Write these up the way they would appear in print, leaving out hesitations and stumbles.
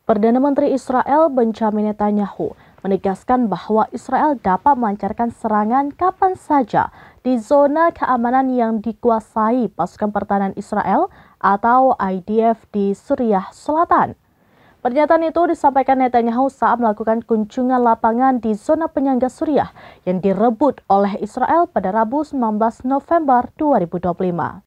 Perdana Menteri Israel Benjamin Netanyahu menegaskan bahwa Israel dapat melancarkan serangan kapan saja di zona keamanan yang dikuasai pasukan pertahanan Israel atau IDF di Suriah Selatan. Pernyataan itu disampaikan Netanyahu saat melakukan kunjungan lapangan di zona penyangga Suriah yang direbut oleh Israel pada Rabu 19 November 2025.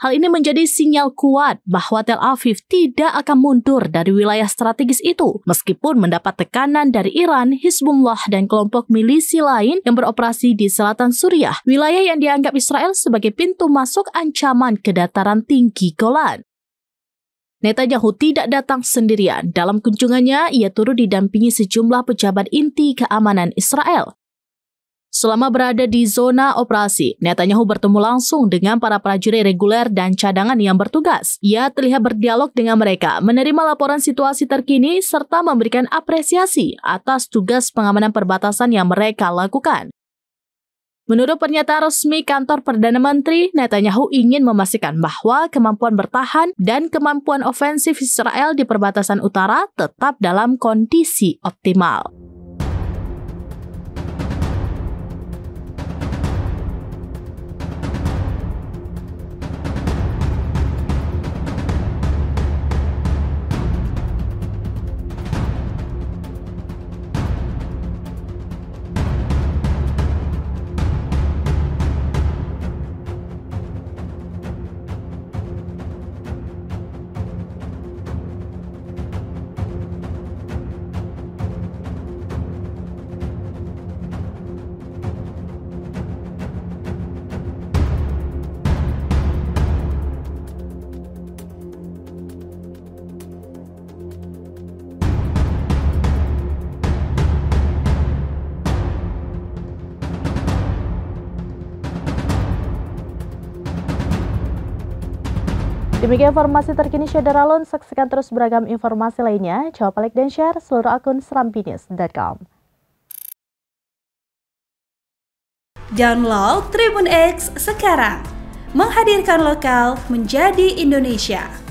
Hal ini menjadi sinyal kuat bahwa Tel Aviv tidak akan mundur dari wilayah strategis itu, meskipun mendapat tekanan dari Iran, Hizbullah, dan kelompok milisi lain yang beroperasi di selatan Suriah, wilayah yang dianggap Israel sebagai pintu masuk ancaman ke dataran tinggi Golan. Netanyahu tidak datang sendirian. Dalam kunjungannya, ia turut didampingi sejumlah pejabat inti keamanan Israel. Selama berada di zona operasi, Netanyahu bertemu langsung dengan para prajurit reguler dan cadangan yang bertugas. Ia terlihat berdialog dengan mereka, menerima laporan situasi terkini, serta memberikan apresiasi atas tugas pengamanan perbatasan yang mereka lakukan. Menurut pernyataan resmi kantor Perdana Menteri, Netanyahu ingin memastikan bahwa kemampuan bertahan dan kemampuan ofensif Israel di perbatasan utara tetap dalam kondisi optimal. Demikian informasi terkini Syederalun, saksikan terus beragam informasi lainnya. Coba like dan share seluruh akun serambinews.com. Download Tribun X sekarang, menghadirkan lokal menjadi Indonesia.